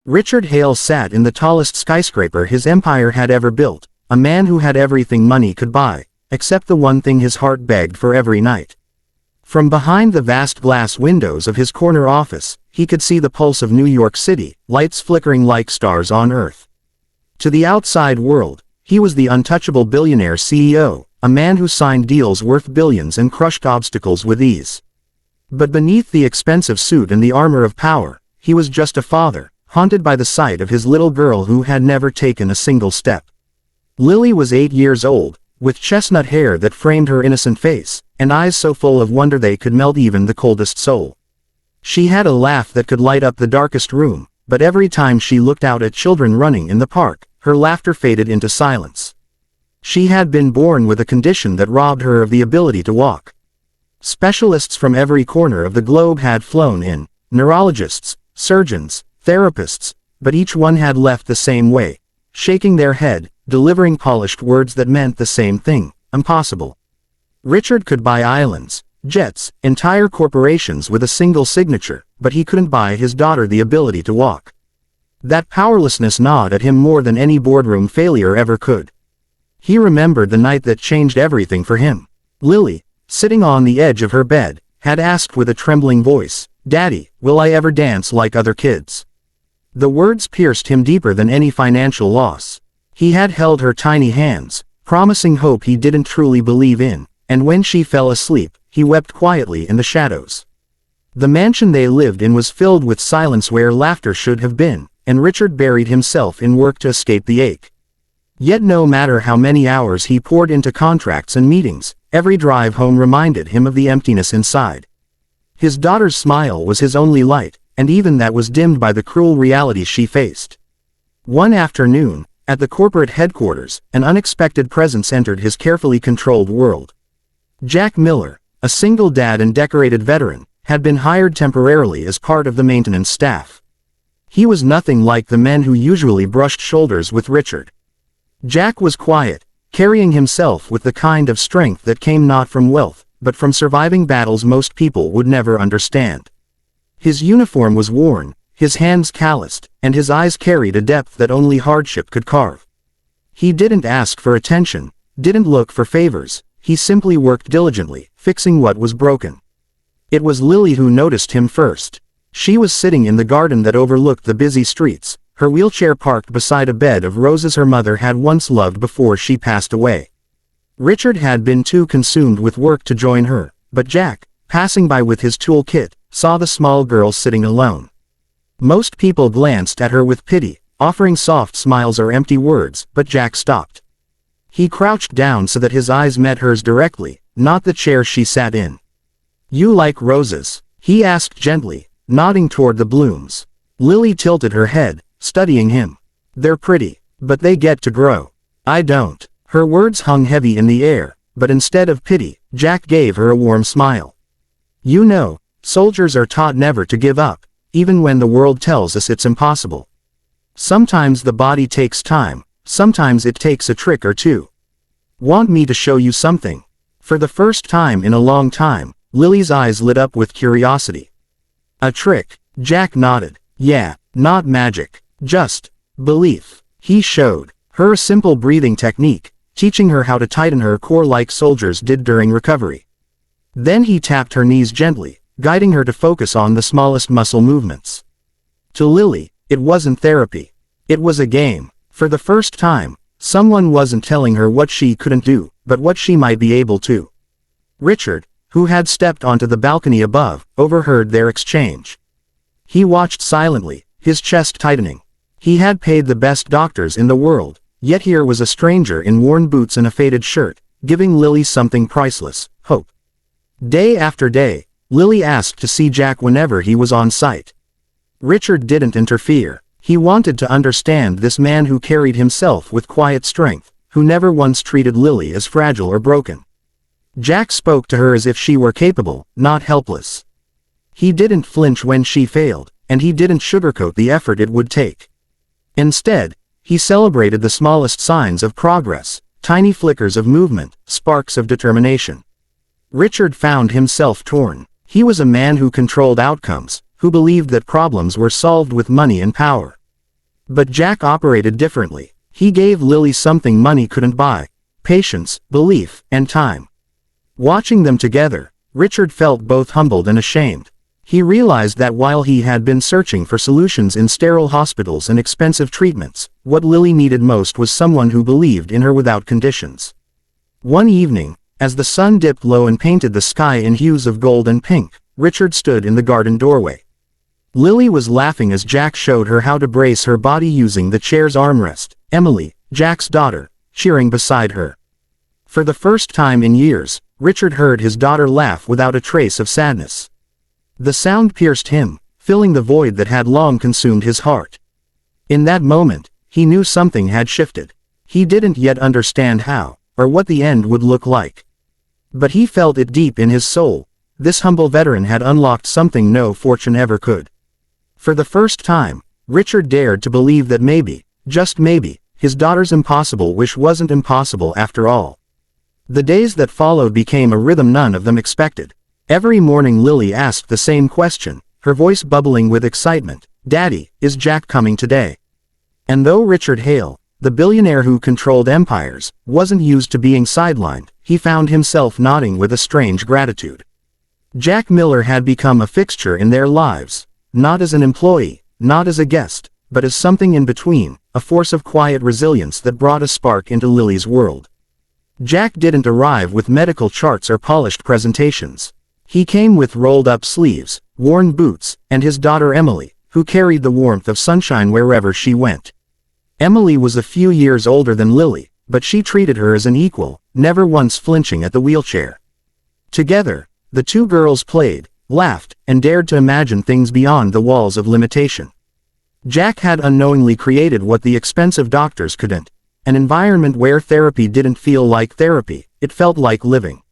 Richard Hale sat in the tallest skyscraper his empire had ever built, a man who had everything money could buy, except the one thing his heart begged for every night. From behind the vast glass windows of his corner office, he could see the pulse of New York City, lights flickering like stars on Earth. To the outside world, he was the untouchable billionaire CEO, a man who signed deals worth billions and crushed obstacles with ease. But beneath the expensive suit and the armor of power, he was just a father, haunted by the sight of his little girl who had never taken a single step. Lily was 8 years old, with chestnut hair that framed her innocent face, and eyes so full of wonder they could melt even the coldest soul. She had a laugh that could light up the darkest room, but every time she looked out at children running in the park, her laughter faded into silence. She had been born with a condition that robbed her of the ability to walk. Specialists from every corner of the globe had flown in, neurologists, surgeons, therapists, but each one had left the same way, shaking their head, delivering polished words that meant the same thing: impossible. Richard could buy islands, jets, entire corporations with a single signature, but he couldn't buy his daughter the ability to walk. That powerlessness gnawed at him more than any boardroom failure ever could. He remembered the night that changed everything for him. Lily, sitting on the edge of her bed, had asked with a trembling voice, "Daddy, will I ever dance like other kids?" The words pierced him deeper than any financial loss. He had held her tiny hands, promising hope he didn't truly believe in, and when she fell asleep, he wept quietly in the shadows. The mansion they lived in was filled with silence where laughter should have been, and Richard buried himself in work to escape the ache. Yet no matter how many hours he poured into contracts and meetings, every drive home reminded him of the emptiness inside. His daughter's smile was his only light, and even that was dimmed by the cruel realities she faced. One afternoon, at the corporate headquarters, an unexpected presence entered his carefully controlled world. Jack Miller, a single dad and decorated veteran, had been hired temporarily as part of the maintenance staff. He was nothing like the men who usually brushed shoulders with Richard. Jack was quiet, carrying himself with the kind of strength that came not from wealth, but from surviving battles most people would never understand. His uniform was worn, his hands calloused, and his eyes carried a depth that only hardship could carve. He didn't ask for attention, didn't look for favors, he simply worked diligently, fixing what was broken. It was Lily who noticed him first. She was sitting in the garden that overlooked the busy streets, her wheelchair parked beside a bed of roses her mother had once loved before she passed away. Richard had been too consumed with work to join her, but Jack, passing by with his toolkit, saw the small girl sitting alone. Most people glanced at her with pity, offering soft smiles or empty words, but Jack stopped. He crouched down so that his eyes met hers directly, not the chair she sat in. "You like roses?" he asked gently, nodding toward the blooms. Lily tilted her head, studying him. "They're pretty, but they get to grow. I don't." Her words hung heavy in the air, but instead of pity, Jack gave her a warm smile. "You know, soldiers are taught never to give up, even when the world tells us it's impossible. Sometimes the body takes time, sometimes it takes a trick or two. Want me to show you something?" For the first time in a long time, Lily's eyes lit up with curiosity. "A trick?" Jack nodded. "Yeah, not magic. Just belief." He showed her a simple breathing technique, teaching her how to tighten her core like soldiers did during recovery. Then he tapped her knees gently, guiding her to focus on the smallest muscle movements. To Lily, it wasn't therapy. It was a game. For the first time, someone wasn't telling her what she couldn't do, but what she might be able to. Richard, who had stepped onto the balcony above, overheard their exchange. He watched silently, his chest tightening. He had paid the best doctors in the world, yet here was a stranger in worn boots and a faded shirt, giving Lily something priceless: hope. Day after day, Lily asked to see Jack whenever he was on site. Richard didn't interfere. He wanted to understand this man who carried himself with quiet strength, who never once treated Lily as fragile or broken. Jack spoke to her as if she were capable, not helpless. He didn't flinch when she failed, and he didn't sugarcoat the effort it would take. Instead, he celebrated the smallest signs of progress, tiny flickers of movement, sparks of determination. Richard found himself torn. He was a man who controlled outcomes, who believed that problems were solved with money and power. But Jack operated differently. He gave Lily something money couldn't buy: patience, belief, and time. Watching them together, Richard felt both humbled and ashamed. He realized that while he had been searching for solutions in sterile hospitals and expensive treatments, what Lily needed most was someone who believed in her without conditions. One evening, as the sun dipped low and painted the sky in hues of gold and pink, Richard stood in the garden doorway. Lily was laughing as Jack showed her how to brace her body using the chair's armrest, Emily, Jack's daughter, cheering beside her. For the first time in years, Richard heard his daughter laugh without a trace of sadness. The sound pierced him, filling the void that had long consumed his heart. In that moment, he knew something had shifted. He didn't yet understand how, or what the end would look like. But he felt it deep in his soul. This humble veteran had unlocked something no fortune ever could. For the first time, Richard dared to believe that maybe, just maybe, his daughter's impossible wish wasn't impossible after all. The days that followed became a rhythm none of them expected. Every morning Lily asked the same question, her voice bubbling with excitement: "Daddy, is Jack coming today?" And though Richard Hale, the billionaire who controlled empires, wasn't used to being sidelined, he found himself nodding with a strange gratitude. Jack Miller had become a fixture in their lives, not as an employee, not as a guest, but as something in between, a force of quiet resilience that brought a spark into Lily's world. Jack didn't arrive with medical charts or polished presentations. He came with rolled-up sleeves, worn boots, and his daughter Emily, who carried the warmth of sunshine wherever she went. Emily was a few years older than Lily, but she treated her as an equal, never once flinching at the wheelchair. Together, the two girls played, laughed, and dared to imagine things beyond the walls of limitation. Jack had unknowingly created what the expensive doctors couldn't: an environment where therapy didn't feel like therapy, it felt like living.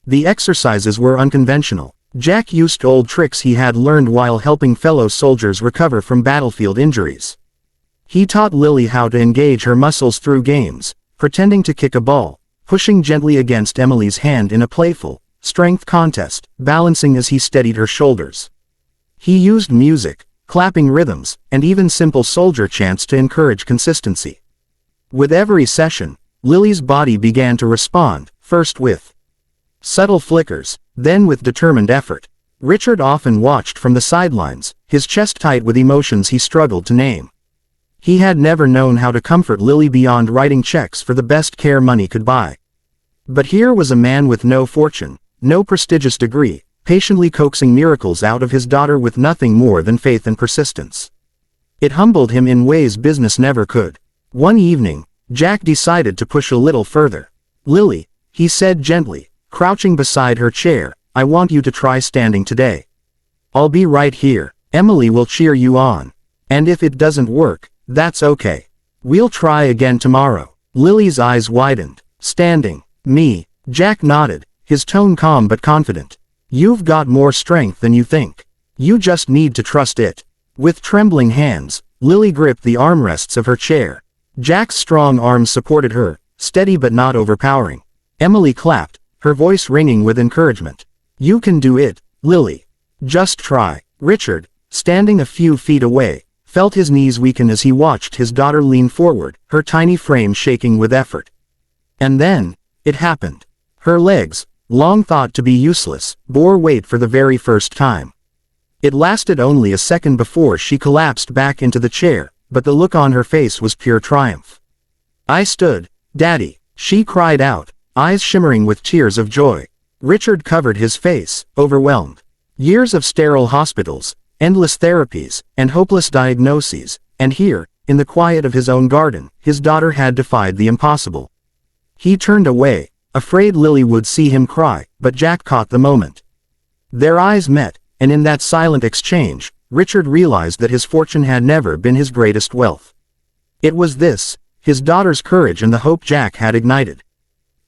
The exercises were unconventional. Jack used old tricks he had learned while helping fellow soldiers recover from battlefield injuries. He taught Lily how to engage her muscles through games, pretending to kick a ball, pushing gently against Emily's hand in a playful, strength contest, balancing as he steadied her shoulders. He used music, clapping rhythms, and even simple soldier chants to encourage consistency. With every session, Lily's body began to respond, first with subtle flickers, then with determined effort. Richard often watched from the sidelines, his chest tight with emotions he struggled to name. He had never known how to comfort Lily beyond writing checks for the best care money could buy. But here was a man with no fortune, no prestigious degree, patiently coaxing miracles out of his daughter with nothing more than faith and persistence. It humbled him in ways business never could. One evening, Jack decided to push a little further. "Lily," he said gently, crouching beside her chair, "I want you to try standing today. I'll be right here. Emily will cheer you on. And if it doesn't work, that's okay. We'll try again tomorrow." Lily's eyes widened. "Standing? Me?" Jack nodded, his tone calm but confident. "You've got more strength than you think. You just need to trust it." With trembling hands, Lily gripped the armrests of her chair. Jack's strong arms supported her, steady but not overpowering. Emily clapped, her voice ringing with encouragement. "You can do it, Lily. Just try." Richard, standing a few feet away, felt his knees weaken as he watched his daughter lean forward, her tiny frame shaking with effort. And then, it happened. Her legs, long thought to be useless, bore weight for the very first time. It lasted only a second before she collapsed back into the chair, but the look on her face was pure triumph. "I stood, Daddy," she cried out, eyes shimmering with tears of joy. Richard covered his face, overwhelmed. Years of sterile hospitals, endless therapies, and hopeless diagnoses, and here, in the quiet of his own garden, his daughter had defied the impossible. He turned away, afraid Lily would see him cry, but Jack caught the moment. Their eyes met, and in that silent exchange, Richard realized that his fortune had never been his greatest wealth. It was this, his daughter's courage and the hope Jack had ignited.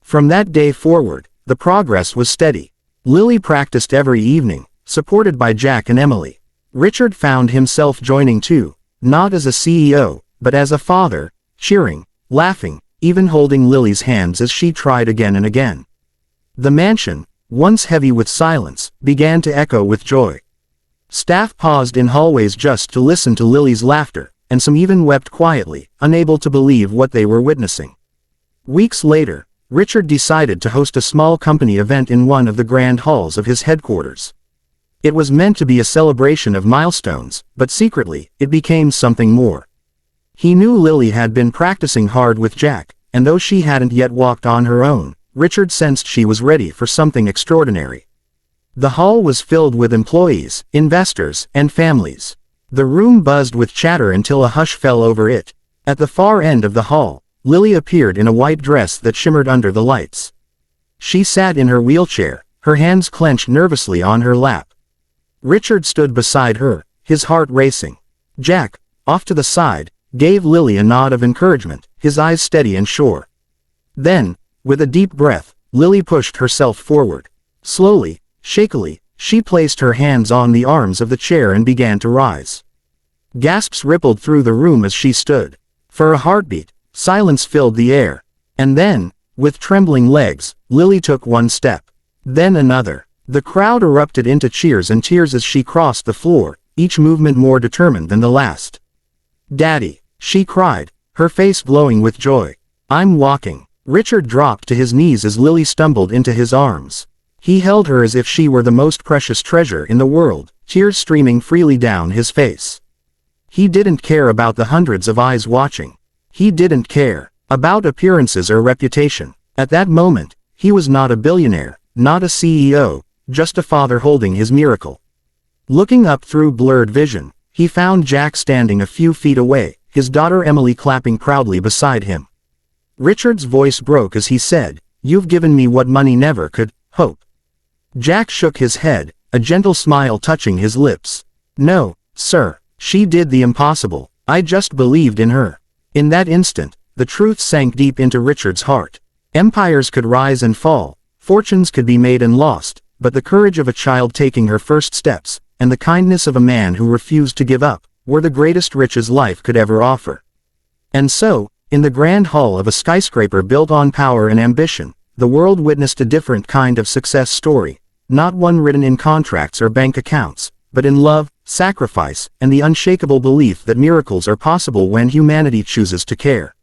From that day forward, the progress was steady. Lily practiced every evening, supported by Jack and Emily. Richard found himself joining too, not as a CEO, but as a father, cheering, laughing, even holding Lily's hands as she tried again and again. The mansion, once heavy with silence, began to echo with joy. Staff paused in hallways just to listen to Lily's laughter, and some even wept quietly, unable to believe what they were witnessing. Weeks later, Richard decided to host a small company event in one of the grand halls of his headquarters. It was meant to be a celebration of milestones, but secretly, it became something more. He knew Lily had been practicing hard with Jack, and though she hadn't yet walked on her own, Richard sensed she was ready for something extraordinary. The hall was filled with employees, investors, and families. The room buzzed with chatter until a hush fell over it. At the far end of the hall, Lily appeared in a white dress that shimmered under the lights. She sat in her wheelchair, her hands clenched nervously on her lap. Richard stood beside her, his heart racing. Jack, off to the side, gave Lily a nod of encouragement, his eyes steady and sure. Then, with a deep breath, Lily pushed herself forward. Slowly, shakily, she placed her hands on the arms of the chair and began to rise. Gasps rippled through the room as she stood. For a heartbeat, silence filled the air. And then, with trembling legs, Lily took one step. Then another. The crowd erupted into cheers and tears as she crossed the floor, each movement more determined than the last. "Daddy," she cried, her face glowing with joy. "I'm walking." Richard dropped to his knees as Lily stumbled into his arms. He held her as if she were the most precious treasure in the world, tears streaming freely down his face. He didn't care about the hundreds of eyes watching. He didn't care about appearances or reputation. At that moment, he was not a billionaire, not a CEO, just a father holding his miracle. Looking up through blurred vision, he found Jack standing a few feet away, his daughter Emily clapping proudly beside him. Richard's voice broke as he said, "You've given me what money never could, hope." Jack shook his head, a gentle smile touching his lips. "No, sir, she did the impossible. I just believed in her." In that instant, the truth sank deep into Richard's heart. Empires could rise and fall, fortunes could be made and lost, but the courage of a child taking her first steps, and the kindness of a man who refused to give up, were the greatest riches life could ever offer. And so, in the grand hall of a skyscraper built on power and ambition, the world witnessed a different kind of success story, not one written in contracts or bank accounts, but in love, sacrifice, and the unshakable belief that miracles are possible when humanity chooses to care.